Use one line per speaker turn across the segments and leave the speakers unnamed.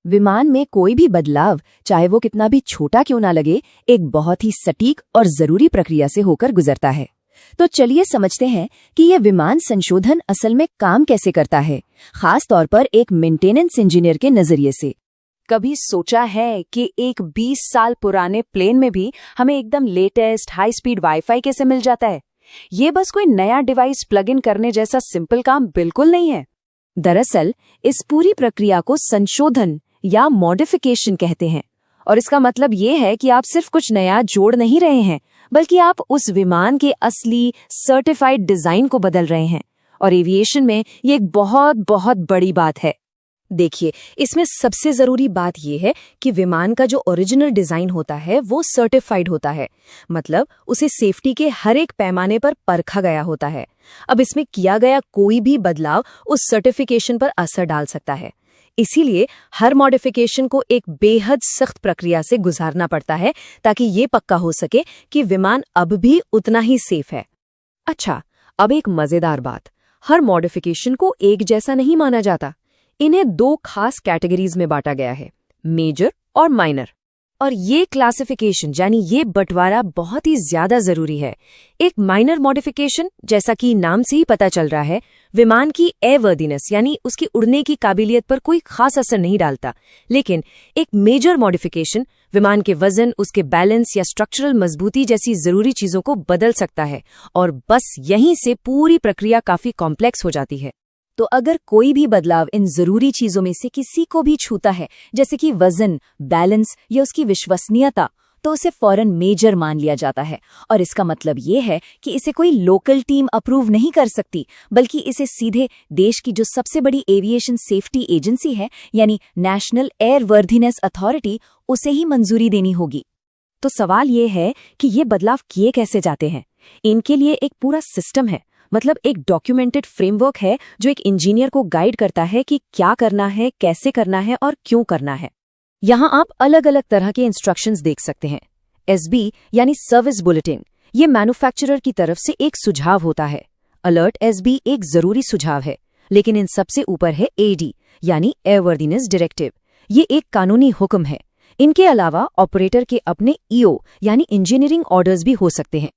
विमान में कोई भी बदलाव, चाहे वो कितना भी छोटा क्यों ना लगे, एक बहुत ही सटीक और जरूरी प्रक्रिया से होकर गुजरता है। तो चलिए समझते हैं कि यह विमान संशोधन असल में काम कैसे करता है, खास तौर पर एक मेंटेनेंस इंजीनियर के नजरिए से।
कभी सोचा है कि एक 20 साल पुराने प्लेन में भी हमें एकदम लेटेस्ट हाई स्पीड वाईफाई कैसे मिल जाता है? ये बस कोई नया डिवाइस प्लग इन करने जैसा सिंपल काम बिल्कुल नहीं है।
दरअसल इस पूरी प्रक्रिया को संशोधन या मॉडिफिकेशन कहते हैं, और इसका मतलब ये है कि आप सिर्फ कुछ नया जोड़ नहीं रहे हैं, बल्कि आप उस विमान के असली सर्टिफाइड डिजाइन को बदल रहे हैं। और एविएशन में ये एक बहुत बहुत बड़ी बात है। देखिए, इसमें सबसे जरूरी बात यह है कि विमान का जो ओरिजिनल डिजाइन होता है वो सर्टिफाइड होता है, मतलब उसे सेफ्टी के हर एक पैमाने पर परखा गया होता है। अब इसमें किया गया कोई भी बदलाव उस सर्टिफिकेशन पर असर डाल सकता है। इसीलिए हर मॉडिफिकेशन को एक बेहद सख्त प्रक्रिया से गुजारना पड़ता है, ताकि ये पक्का हो सके कि विमान अब भी उतना ही सेफ है। अच्छा, अब एक मजेदार बात, हर मॉडिफिकेशन को एक जैसा नहीं माना जाता। इन्हें दो खास कैटेगरीज में बांटा गया है, मेजर और माइनर। और ये क्लासिफिकेशन यानी ये बंटवारा बहुत ही ज्यादा जरूरी है। एक माइनर मॉडिफिकेशन, जैसा कि नाम से ही पता चल रहा है, विमान की एयरवर्दीनेस यानी उसकी उड़ने की काबिलियत पर कोई खास असर नहीं डालता। लेकिन एक मेजर मॉडिफिकेशन विमान के वजन, उसके बैलेंस या स्ट्रक्चरल मजबूती जैसी जरूरी चीजों को बदल सकता है, और बस यहीं से पूरी प्रक्रिया काफी कॉम्प्लेक्स हो जाती है। तो अगर कोई भी बदलाव इन जरूरी चीजों में से किसी को भी छूता है, जैसे कि वजन, बैलेंस या उसकी विश्वसनीयता, तो उसे फौरन मेजर मान लिया जाता है। और इसका मतलब ये है कि इसे कोई लोकल टीम अप्रूव नहीं कर सकती, बल्कि इसे सीधे देश की जो सबसे बड़ी एविएशन सेफ्टी एजेंसी है, यानी नेशनल एयरवर्दीनेस अथॉरिटी, उसे ही मंजूरी देनी होगी। तो सवाल ये है कि ये बदलाव किए कैसे जाते हैं। इनके लिए एक पूरा सिस्टम है, मतलब एक डॉक्यूमेंटेड फ्रेमवर्क है जो एक इंजीनियर को गाइड करता है कि क्या करना है, कैसे करना है और क्यों करना है। यहाँ आप अलग अलग तरह के इंस्ट्रक्शंस देख सकते हैं। SB यानी सर्विस बुलेटिन, ये मैन्युफैक्चरर की तरफ से एक सुझाव होता है। अलर्ट SB एक जरूरी सुझाव है, लेकिन इन सबसे ऊपर है AD यानी एयरवर्दीनेस डायरेक्टिव। ये एक कानूनी हुक्म है। इनके अलावा ऑपरेटर के अपने EO यानी इंजीनियरिंग ऑर्डर्स भी हो सकते हैं।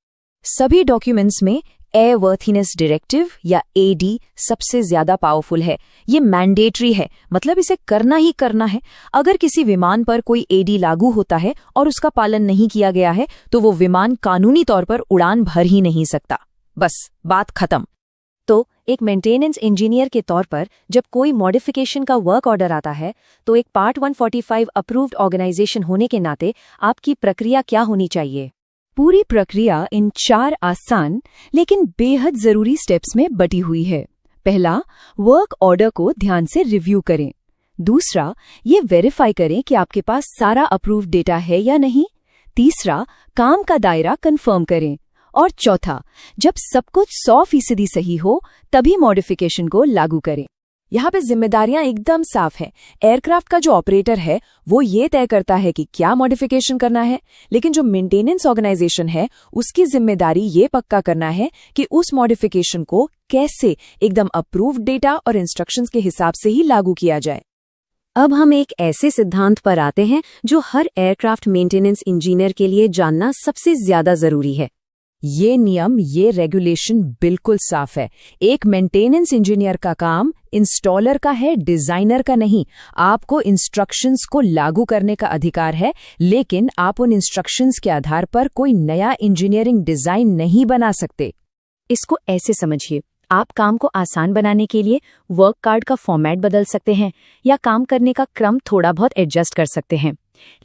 सभी डॉक्यूमेंट्स में एयरवर्दीनेस डायरेक्टिव या AD सबसे ज्यादा पावरफुल है। ये मैंडेटरी है, मतलब इसे करना ही करना है। अगर किसी विमान पर कोई AD लागू होता है और उसका पालन नहीं किया गया है, तो वो विमान कानूनी तौर पर उड़ान भर ही नहीं सकता। बस बात खत्म। तो एक मेंटेनेंस इंजीनियर के तौर पर जब कोई मॉडिफिकेशन का वर्क ऑर्डर आता है, तो एक पार्ट 145 अप्रूव्ड ऑर्गेनाइजेशन होने के नाते आपकी प्रक्रिया क्या होनी चाहिए? पूरी प्रक्रिया इन 4 आसान लेकिन बेहद जरूरी स्टेप्स में बटी हुई है। पहला, वर्क ऑर्डर को ध्यान से रिव्यू करें। दूसरा, ये वेरीफाई करें कि आपके पास सारा अप्रूव्ड डेटा है या नहीं। तीसरा, काम का दायरा कंफर्म करें। और चौथा, जब सब कुछ 100% सही हो, तभी मॉडिफिकेशन को लागू करें। यहाँ पे जिम्मेदारियां एकदम साफ हैं। एयरक्राफ्ट का जो ऑपरेटर है वो ये तय करता है कि क्या मॉडिफिकेशन करना है, लेकिन जो मेंटेनेंस ऑर्गेनाइजेशन है उसकी जिम्मेदारी ये पक्का करना है कि उस मॉडिफिकेशन को कैसे एकदम अप्रूव्ड डेटा और इंस्ट्रक्शंस के हिसाब से ही लागू किया जाए। अब हम एक ऐसे सिद्धांत पर आते हैं जो हर एयरक्राफ्ट मेंटेनेंस इंजीनियर के लिए जानना सबसे ज्यादा जरूरी है। ये नियम, ये रेगुलेशन बिल्कुल साफ है। एक मेंटेनेंस इंजीनियर का काम इंस्टॉलर का है, डिजाइनर का नहीं। आपको इंस्ट्रक्शंस को लागू करने का अधिकार है, लेकिन आप उन इंस्ट्रक्शंस के आधार पर कोई नया इंजीनियरिंग डिजाइन नहीं बना सकते। इसको ऐसे समझिए, आप काम को आसान बनाने के लिए वर्क कार्ड का फॉर्मेट बदल सकते हैं या काम करने का क्रम थोड़ा बहुत एडजस्ट कर सकते हैं,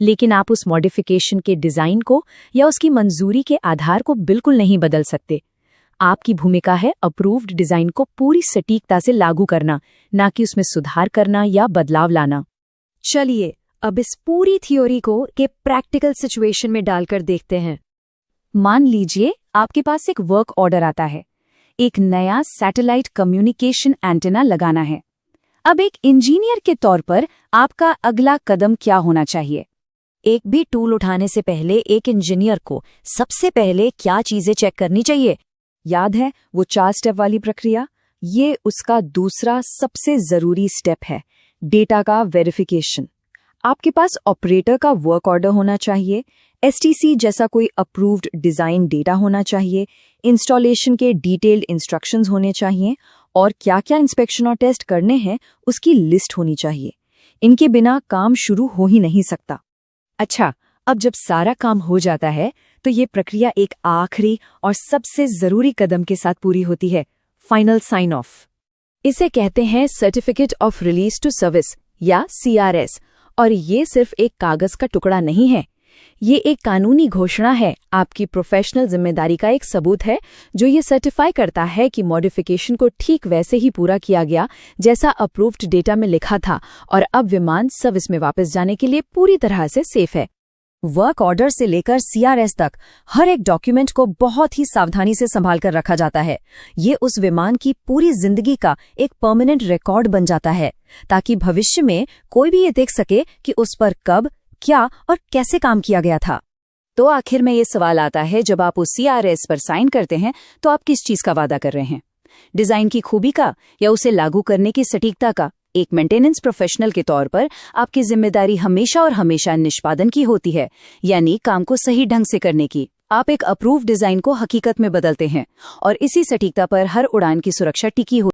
लेकिन आप उस मॉडिफिकेशन के डिजाइन को या उसकी मंजूरी के आधार को बिल्कुल नहीं बदल सकते। आपकी भूमिका है अप्रूव्ड डिजाइन को पूरी सटीकता से लागू करना, ना कि उसमें सुधार करना या बदलाव लाना। चलिए अब इस पूरी थ्योरी को के प्रैक्टिकल सिचुएशन में डालकर देखते हैं। मान लीजिए आपके पास एक वर्क ऑर्डर आता है, एक नया सैटेलाइट कम्युनिकेशन एंटेना लगाना है। अब एक इंजीनियर के तौर पर आपका अगला कदम क्या होना चाहिए? एक भी टूल उठाने से पहले एक इंजीनियर को सबसे पहले क्या चीजें चेक करनी चाहिए? याद है वो 4 स्टेप वाली प्रक्रिया? ये उसका दूसरा सबसे जरूरी स्टेप है, डेटा का वेरिफिकेशन। आपके पास ऑपरेटर का वर्क ऑर्डर होना चाहिए, STC जैसा कोई अप्रूव्ड डिजाइन डेटा होना चाहिए, इंस्टॉलेशन के डिटेल्ड इंस्ट्रक्शंस होने चाहिए और क्या-क्या इंस्पेक्शन और टेस्ट करने हैं उसकी लिस्ट होनी चाहिए। इनके बिना काम शुरू हो ही नहीं सकता। अच्छा, अब जब सारा काम हो जाता है तो ये प्रक्रिया एक आखिरी और सबसे जरूरी कदम के साथ पूरी होती है, फाइनल साइन ऑफ।
इसे कहते हैं certificate of release to service या CRS, और ये सिर्फ एक कागज का टुकड़ा नहीं है। ये एक कानूनी घोषणा है, आपकी प्रोफेशनल जिम्मेदारी का एक सबूत है जो ये सर्टिफाई करता है कि मॉडिफिकेशन को ठीक वैसे ही पूरा किया गया जैसा अप्रूव्ड डेटा में लिखा था और अब विमान सर्विस में वापस जाने के लिए पूरी तरह से सेफ है।
वर्क ऑर्डर से लेकर CRS तक हर एक डॉक्यूमेंट को बहुत ही सावधानी से संभाल कर रखा जाता है। ये उस विमान की पूरी जिंदगी का एक परमानेंट रिकॉर्ड बन जाता है ताकि भविष्य में कोई भी ये देख सके कि उस पर कब, क्या और कैसे काम किया गया था।
तो आखिर में ये सवाल आता है, जब आप उस CRS पर साइन करते हैं तो आप किस चीज का वादा कर रहे हैं? डिजाइन की खूबी का या उसे लागू करने की सटीकता का? एक मेंटेनेंस प्रोफेशनल के तौर पर आपकी जिम्मेदारी हमेशा और हमेशा निष्पादन की होती है, यानी काम को सही ढंग से करने की। आप एक अप्रूव डिजाइन को हकीकत में बदलते हैं और इसी सटीकता पर हर उड़ान की सुरक्षा टिकी होती है।